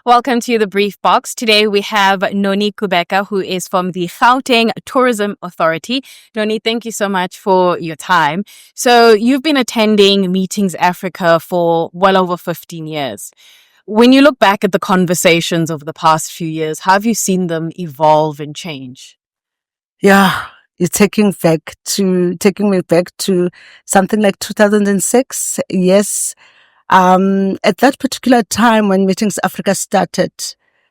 Welcome to the Brief Box. Today we have Nonnie Kubeka, who is from the Gauteng Tourism Authority. Nonnie, thank you so much for your time. So you've been attending Meetings Africa for well over 15 years. When you look back at the conversations over the past few years, how have you seen them evolve and change? Yeah, you're taking me back to something like 2006. Yes. At that particular time when Meetings Africa started,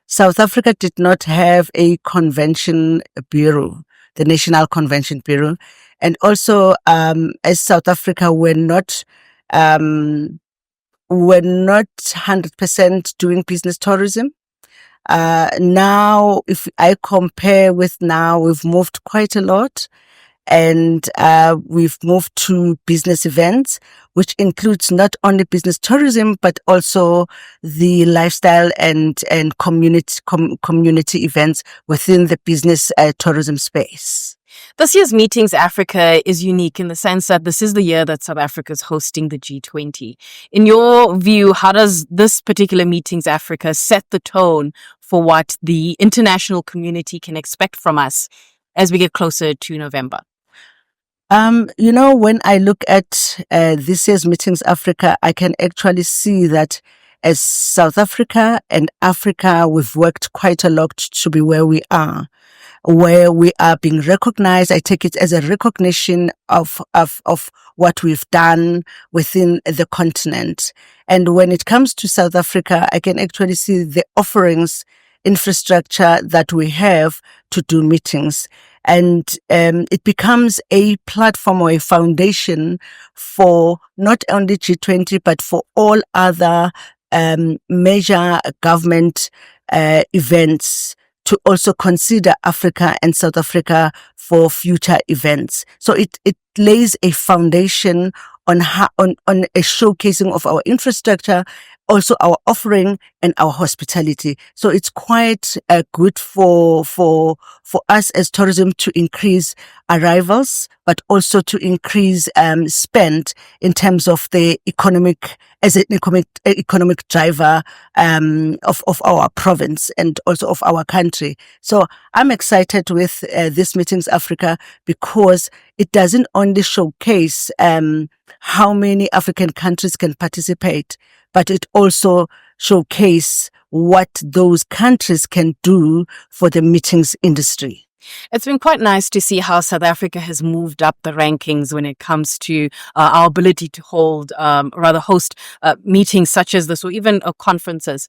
South Africa did not have a convention bureau, the National Convention Bureau. And also, as South Africa were not 100% doing business tourism. Now, if I compare with now, we've moved quite a lot. And we've moved to business events, which includes not only business tourism, but also the lifestyle and community events within the business tourism space. This year's Meetings Africa is unique in the sense that this is the year that South Africa is hosting the G20. In your view, how does this particular Meetings Africa set the tone for what the international community can expect from us as we get closer to November? When I look at this year's Meetings Africa, I can actually see that as South Africa and Africa, we've worked quite a lot to be where we are being recognized. I take it as a recognition of what we've done within the continent. And when it comes to South Africa, I can actually see the offerings, infrastructure that we have to do meetings. And it becomes a platform or a foundation for not only G20, but for all other major government events to also consider Africa and South Africa for future events. So it lays a foundation on a showcasing of our infrastructure, also our offering and our hospitality. So it's quite good for us as tourism to increase arrivals, but also to increase spend in terms of the economic driver of our province and also of our country. So I'm excited with this Meetings Africa because it doesn't only showcase how many African countries can participate, but it also showcase what those countries can do for the meetings industry. It's been quite nice to see how South Africa has moved up the rankings when it comes to our ability to host meetings such as this or even conferences.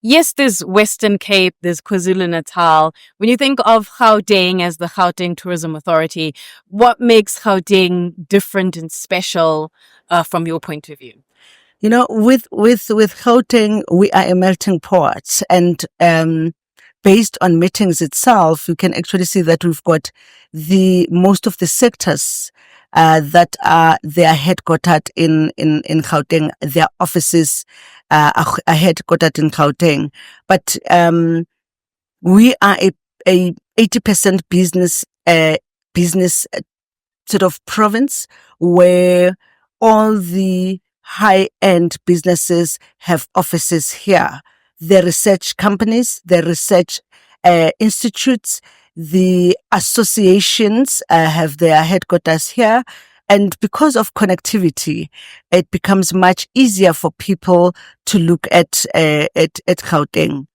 Yes, there's Western Cape, there's KwaZulu-Natal. When you think of Gauteng as the Gauteng Tourism Authority, what makes Gauteng different and special from your point of view? With Gauteng, we are a melting pot, and based on meetings itself, you can actually see that we've got most of the sectors that are headquartered in Gauteng. Their offices are headquartered in Gauteng, but we are a 80% business sort of province where all the high-end businesses have offices here. The research companies, the research institutes, the associations have their headquarters here. And because of connectivity, it becomes much easier for people to look at Gauteng.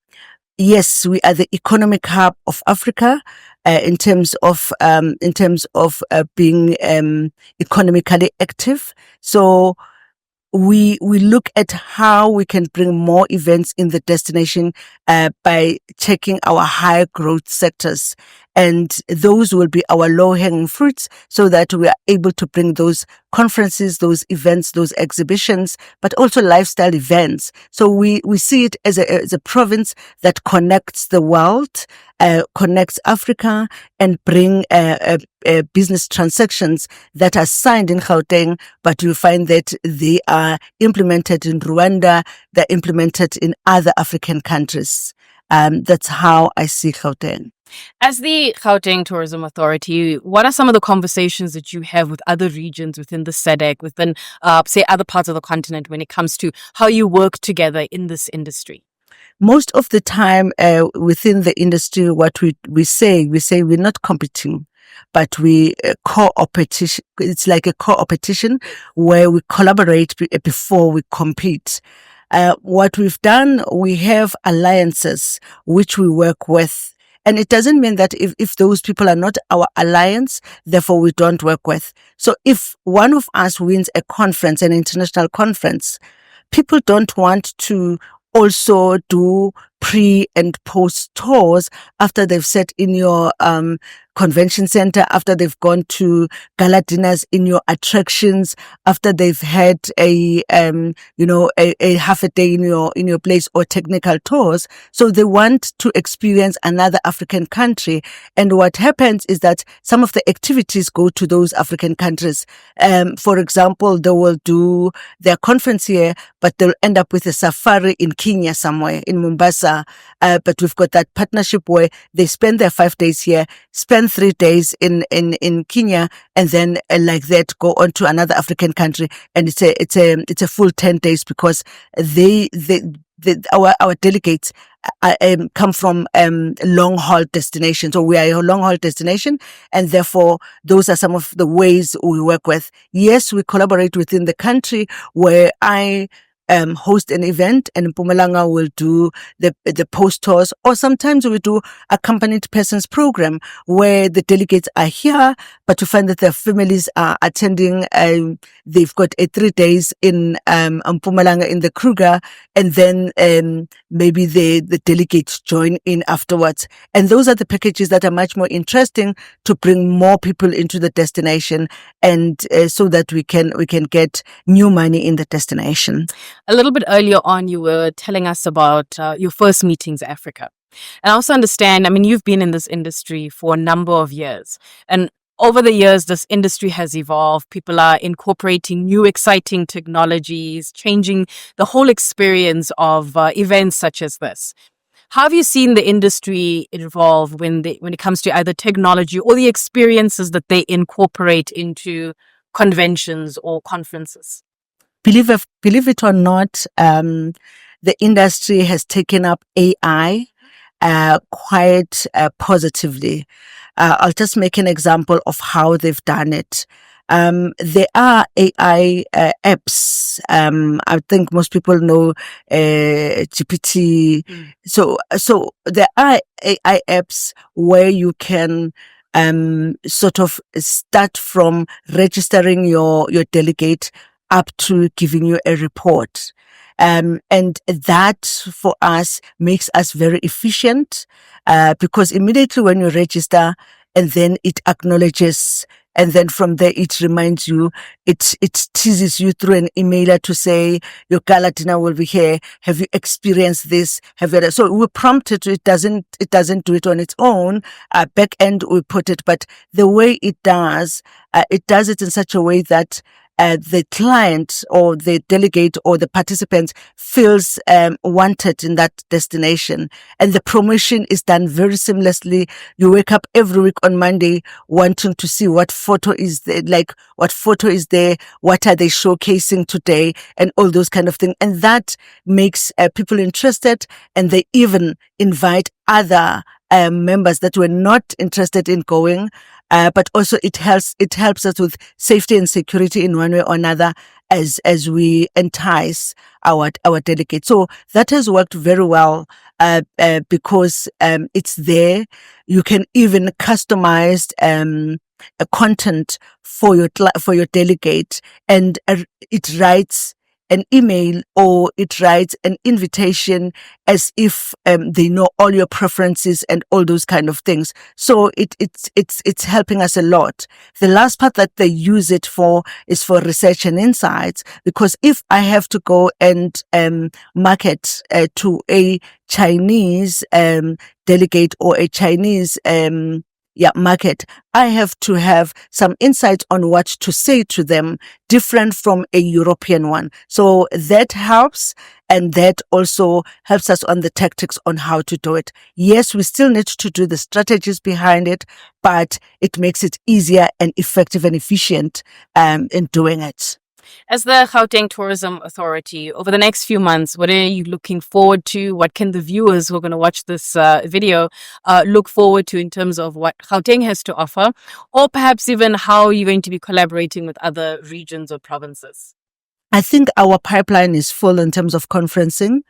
Yes, we are the economic hub of Africa in terms of being economically active. So we look at how we can bring more events in the destination by checking our high growth sectors. And those will be our low-hanging fruits so that we are able to bring those conferences, those events, those exhibitions, but also lifestyle events. So we see it as a province that connects the world, connects Africa, and bring business transactions that are signed in Gauteng, but you find that they are implemented in Rwanda, they're implemented in other African countries. That's how I see Gauteng. As the Gauteng Tourism Authority, what are some of the conversations that you have with other regions within the SADC, within, say, other parts of the continent when it comes to how you work together in this industry? Most of the time, within the industry, what we say we're not competing, but we co-opetition. It's like a co-opetition where we collaborate before we compete. What we've done, we have alliances which we work with. And it doesn't mean that if those people are not our alliance, therefore we don't work with. So if one of us wins a conference, an international conference, people don't want to also do pre and post tours after they've sat in your convention center, after they've gone to gala dinners in your attractions, after they've had a half a day in your place, or technical tours. So they want to experience another African country. And what happens is that some of the activities go to those African countries. For example, they will do their conference here, but they'll end up with a safari in Kenya somewhere, in Mombasa. But we've got that partnership where they spend their 5 days here, spend 3 days in Kenya, and then like that go on to another African country. And it's a full 10 days because our delegates come from long haul destinations. So we are a long haul destination, and therefore those are some of the ways we work with. Yes, we collaborate within the country where I host an event, and Mpumalanga will do the post tours, or sometimes we do accompanied persons program where the delegates are here, but we find that their families are attending. They've got 3 days in Mpumalanga in the Kruger, and then maybe the delegates join in afterwards. And those are the packages that are much more interesting to bring more people into the destination, and so that we can get new money in the destination. A little bit earlier on, you were telling us about your first meetings Africa. And I also understand, I mean, you've been in this industry for a number of years. And over the years, this industry has evolved. People are incorporating new exciting technologies, changing the whole experience of events such as this. How have you seen the industry evolve when it comes to either technology or the experiences that they incorporate into conventions or conferences? Believe it or not, the industry has taken up AI quite positively. I'll just make an example of how they've done it. There are AI apps. I think most people know GPT. So there are AI apps where you can sort of start from registering your delegate up to giving you a report. And that for us makes us very efficient, because immediately when you register, and then it acknowledges, and then from there it reminds you, it teases you through an emailer to say your gala dinner will be here. Have you experienced this? So we prompt it. It doesn't do it on its own. Back end we put it, but the way it does it in such a way that the client or the delegate or the participant feels wanted in that destination. And the promotion is done very seamlessly. You wake up every week on Monday wanting to see what photo is there, what are they showcasing today, and all those kind of things. And that makes people interested, and they even invite other members that were not interested in going. But also it helps us with safety and security in one way or another as we entice our delegates. So that has worked very well, because it's there. You can even customize a content for your delegate, and it writes an email or it writes an invitation as if they know all your preferences and all those kind of things. So it's helping us a lot. The last part that they use it for is for research and insights, because if I have to go and market to a Chinese delegate or a Chinese market, I have to have some insight on what to say to them, different from a European one. So that helps, and that also helps us on the tactics on how to do it. Yes, we still need to do the strategies behind it, but it makes it easier and effective and efficient in doing it. As the Gauteng Tourism Authority, over the next few months, what are you looking forward to? What can the viewers who are going to watch this video look forward to in terms of what Gauteng has to offer, or perhaps even how you're going to be collaborating with other regions or provinces? I think our pipeline is full in terms of conferencing.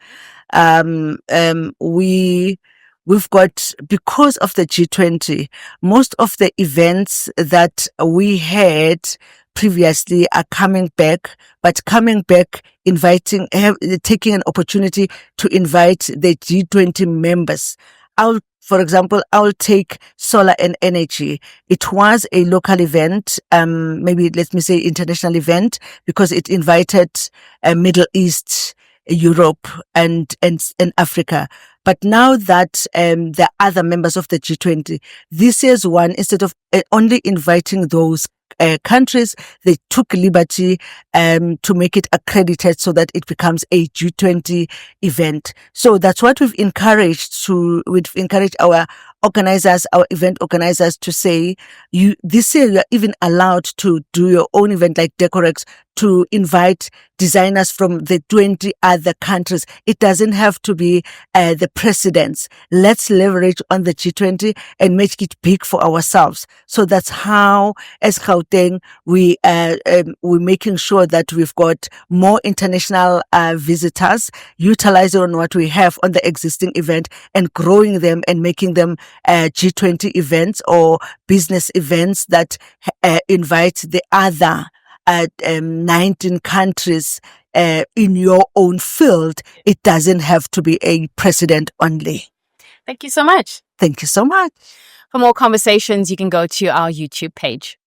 We've got, because of the G20, most of the events that we had previously are coming back, but coming back, taking an opportunity to invite the G20 members. For example, I'll take solar and energy. It was a local event, maybe let me say international event, because it invited Middle East, Europe, and Africa. But now that the other members of the G20, this year's one, instead of only inviting those countries, they took liberty to make it accredited so that it becomes a G20 event. So that's what we've encouraged our organizers, our event organizers, to say, this year you're even allowed to do your own event like Decorex, to invite designers from the 20 other countries. It doesn't have to be the presidents. Let's leverage on the G20 and make it big for ourselves. So that's how, as Gauteng, we're making sure that we've got more international visitors, utilizing on what we have on the existing event and growing them and making them G20 events or business events that invite the other 19 countries in your own field. It doesn't have to be a president only. Thank you so much. Thank you so much. For more conversations, you can go to our YouTube page.